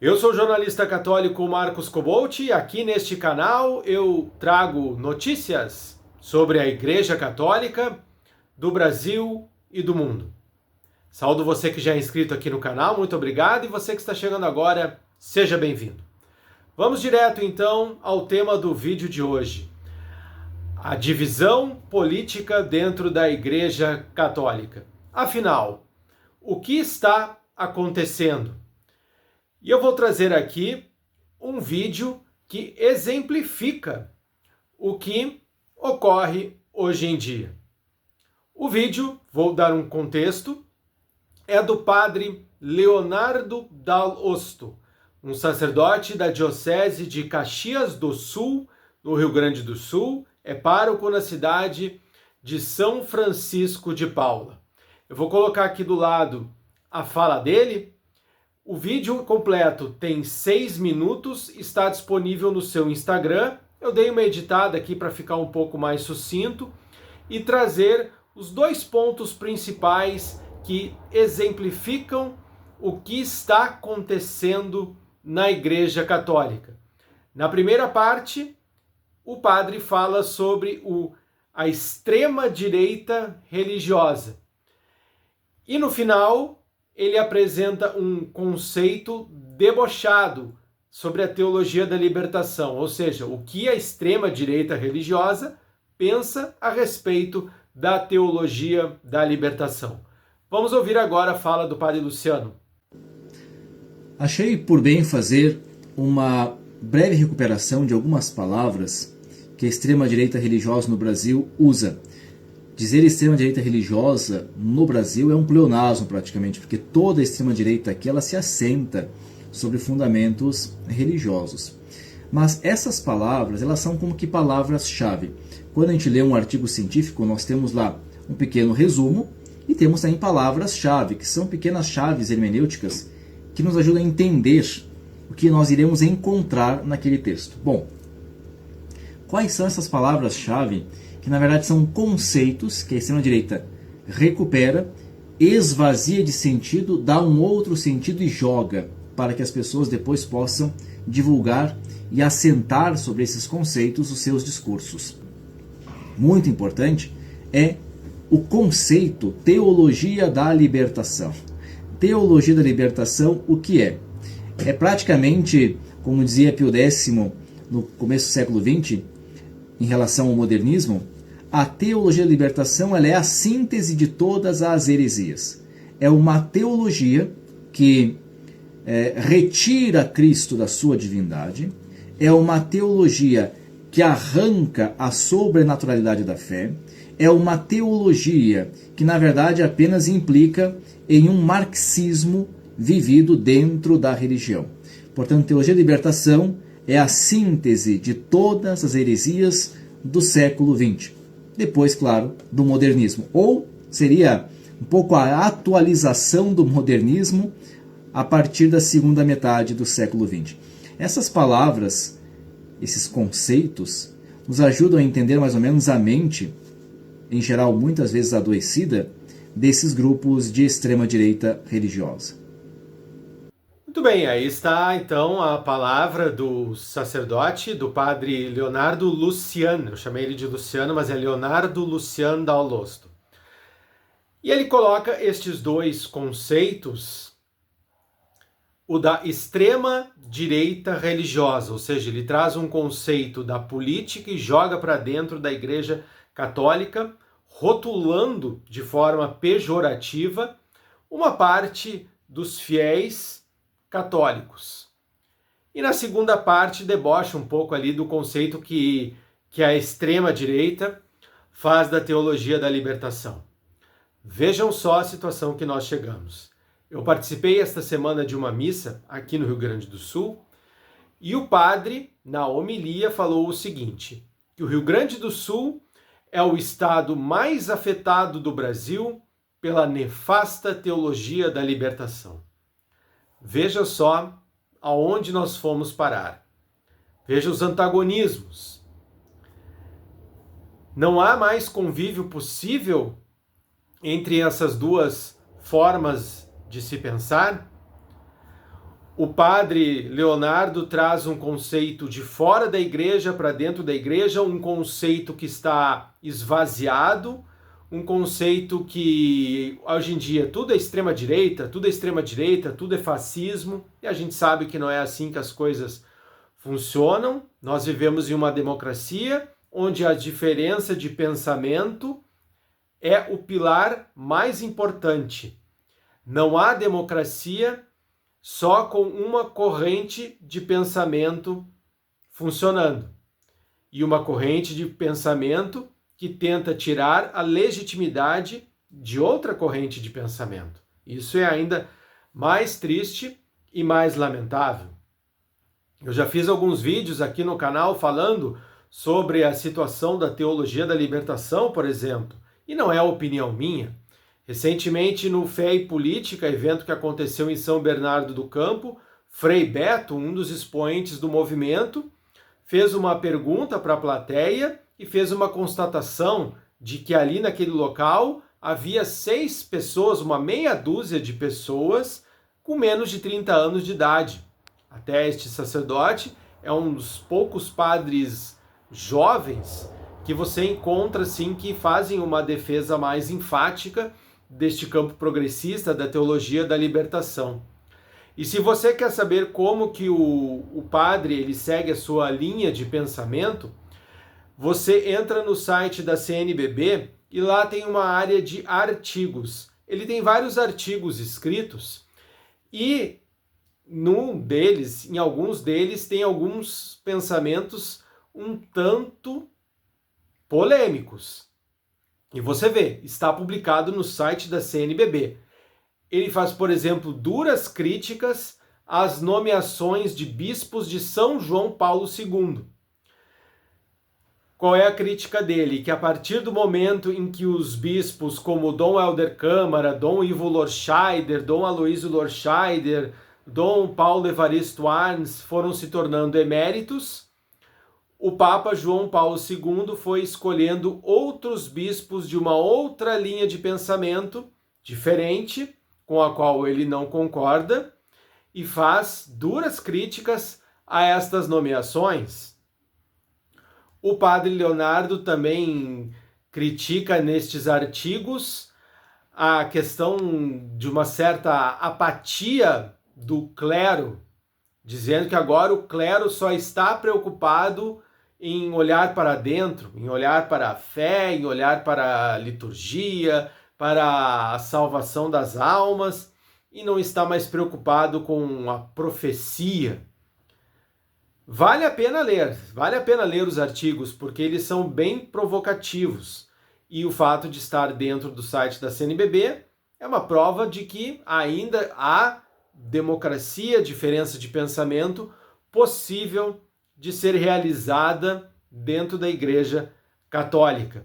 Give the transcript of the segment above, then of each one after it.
Eu sou o jornalista católico Marcos Cobalt e aqui neste canal eu trago notícias sobre a Igreja Católica do Brasil e do mundo. Saúdo você que já é inscrito aqui no canal, muito obrigado, e você que está chegando agora, seja bem-vindo. Vamos direto então ao tema do vídeo de hoje: a divisão política dentro da Igreja Católica. Afinal, o que está acontecendo? E eu vou trazer aqui um vídeo que exemplifica o que ocorre hoje em dia. O vídeo, vou dar um contexto, é do padre Leonardo Dall'Osto, um sacerdote da Diocese de Caxias do Sul, no Rio Grande do Sul, é pároco na cidade de São Francisco de Paula. Eu vou colocar aqui do lado a fala dele. O vídeo completo tem 6 minutos, está disponível no seu Instagram. Eu dei uma editada aqui para ficar um pouco mais sucinto e trazer os 2 pontos principais que exemplificam o que está acontecendo na Igreja Católica. Na primeira parte, o padre fala sobre a extrema-direita religiosa. E no final, ele apresenta um conceito debochado sobre a teologia da libertação, ou seja, o que a extrema-direita religiosa pensa a respeito da teologia da libertação. Vamos ouvir agora a fala do padre Luciano. Achei por bem fazer uma breve recuperação de algumas palavras que a extrema-direita religiosa no Brasil usa. Dizer extrema-direita religiosa no Brasil é um pleonasmo praticamente, porque toda a extrema-direita aqui ela se assenta sobre fundamentos religiosos. Mas essas palavras, elas são como que palavras-chave. Quando a gente lê um artigo científico, nós temos lá um pequeno resumo e temos também palavras-chave, que são pequenas chaves hermenêuticas que nos ajudam a entender o que nós iremos encontrar naquele texto. Bom, quais são essas palavras-chave que na verdade são conceitos que a extrema-direita recupera, esvazia de sentido, dá um outro sentido e joga para que as pessoas depois possam divulgar e assentar sobre esses conceitos os seus discursos. Muito importante é o conceito teologia da libertação. Teologia da libertação, o que é? É praticamente, como dizia Pio X no começo do século XX, em relação ao modernismo, a teologia da libertação ela é a síntese de todas as heresias. É uma teologia que retira Cristo da sua divindade, é uma teologia que arranca a sobrenaturalidade da fé, é uma teologia que na verdade apenas implica em um marxismo vivido dentro da religião. Portanto, teologia da libertação é a síntese de todas as heresias do século XX. Depois, claro, do modernismo. Ou seria um pouco a atualização do modernismo a partir da segunda metade do século XX. Essas palavras, esses conceitos, nos ajudam a entender mais ou menos a mente, em geral muitas vezes adoecida, desses grupos de extrema-direita religiosa. Muito bem, aí está então a palavra do sacerdote, do padre Leonardo Luciano. Eu chamei ele de Luciano, mas é Leonardo Luciano Dall'Osto. E ele coloca estes 2 conceitos, o da extrema-direita religiosa, ou seja, ele traz um conceito da política e joga para dentro da Igreja Católica, rotulando de forma pejorativa uma parte dos fiéis católicos. E na segunda parte debocha um pouco ali do conceito que a extrema-direita faz da teologia da libertação. Vejam só a situação que nós chegamos. Eu participei esta semana de uma missa aqui no Rio Grande do Sul e o padre, na homilia, falou o seguinte, que o Rio Grande do Sul é o estado mais afetado do Brasil pela nefasta teologia da libertação. Veja só aonde nós fomos parar. Veja os antagonismos. Não há mais convívio possível entre essas 2 formas de se pensar. O padre Leonardo traz um conceito de fora da igreja para dentro da igreja, um conceito que está esvaziado, um conceito que hoje em dia tudo é extrema-direita, tudo é fascismo, e a gente sabe que não é assim que as coisas funcionam. Nós vivemos em uma democracia onde a diferença de pensamento é o pilar mais importante. Não há democracia só com uma corrente de pensamento funcionando. E uma corrente de pensamento que tenta tirar a legitimidade de outra corrente de pensamento. Isso é ainda mais triste e mais lamentável. Eu já fiz alguns vídeos aqui no canal falando sobre a situação da teologia da libertação, por exemplo, e não é opinião minha. Recentemente, no Fé e Política, evento que aconteceu em São Bernardo do Campo, Frei Beto, um dos expoentes do movimento, fez uma pergunta para a plateia e fez uma constatação de que ali naquele local havia 6 pessoas, uma meia dúzia de pessoas com menos de 30 anos de idade. Até este sacerdote é um dos poucos padres jovens que você encontra assim que fazem uma defesa mais enfática deste campo progressista da teologia da libertação. E se você quer saber como que o padre ele segue a sua linha de pensamento, você entra no site da CNBB e lá tem uma área de artigos. Ele tem vários artigos escritos e em alguns deles tem alguns pensamentos um tanto polêmicos. E você vê, está publicado no site da CNBB. Ele faz, por exemplo, duras críticas às nomeações de bispos de São João Paulo II. Qual é a crítica dele? Que a partir do momento em que os bispos como Dom Helder Câmara, Dom Ivo Lorscheider, Dom Aloísio Lorscheider, Dom Paulo Evaristo Arns foram se tornando eméritos, o Papa João Paulo II foi escolhendo outros bispos de uma outra linha de pensamento diferente, com a qual ele não concorda, e faz duras críticas a estas nomeações. O padre Leonardo também critica nestes artigos a questão de uma certa apatia do clero, dizendo que agora o clero só está preocupado em olhar para dentro, em olhar para a fé, em olhar para a liturgia, para a salvação das almas, e não está mais preocupado com a profecia. Vale a pena ler os artigos, porque eles são bem provocativos. E o fato de estar dentro do site da CNBB é uma prova de que ainda há democracia, diferença de pensamento possível de ser realizada dentro da Igreja Católica.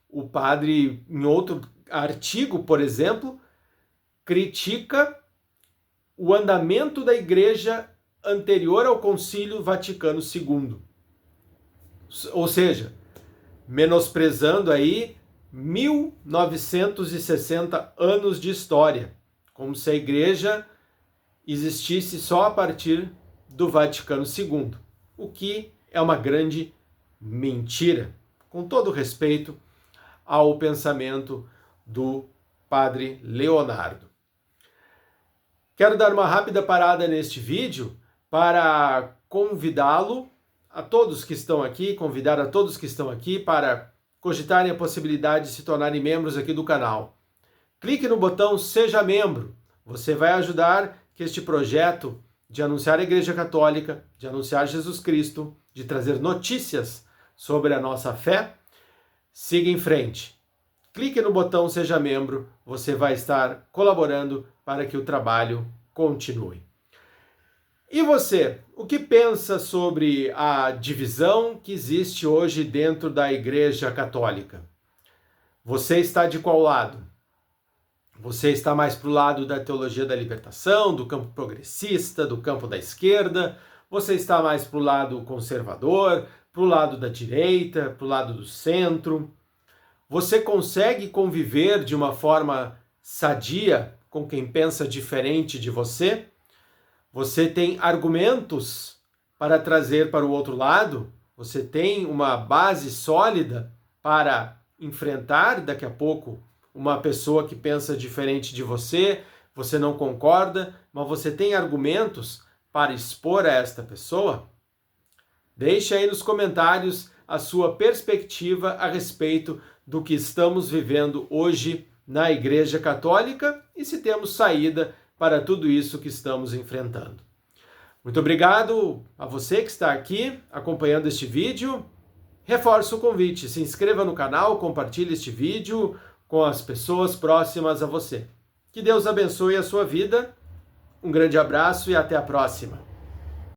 O padre, em outro artigo, por exemplo, critica o andamento da Igreja anterior ao Concílio Vaticano II. Ou seja, menosprezando aí 1960 anos de história, como se a Igreja existisse só a partir do Vaticano II, o que é uma grande mentira, com todo respeito ao pensamento do padre Leonardo. Quero dar uma rápida parada neste vídeo para convidar a todos que estão aqui para cogitarem a possibilidade de se tornarem membros aqui do canal. Clique no botão Seja Membro. Você vai ajudar que este projeto de anunciar a Igreja Católica, de anunciar Jesus Cristo, de trazer notícias sobre a nossa fé, siga em frente. Clique no botão Seja Membro, você vai estar colaborando para que o trabalho continue. E você, o que pensa sobre a divisão que existe hoje dentro da Igreja Católica? Você está de qual lado? Você está mais para o lado da teologia da libertação, do campo progressista, do campo da esquerda? Você está mais para o lado conservador, para o lado da direita, para o lado do centro? Você consegue conviver de uma forma sadia com quem pensa diferente de você? Você tem argumentos para trazer para o outro lado? Você tem uma base sólida para enfrentar daqui a pouco uma pessoa que pensa diferente de você, você não concorda, mas você tem argumentos para expor a esta pessoa? Deixe aí nos comentários a sua perspectiva a respeito do que estamos vivendo hoje na Igreja Católica e se temos saída para tudo isso que estamos enfrentando. Muito obrigado a você que está aqui acompanhando este vídeo. Reforço o convite, se inscreva no canal, compartilhe este vídeo com as pessoas próximas a você. Que Deus abençoe a sua vida. Um grande abraço e até a próxima.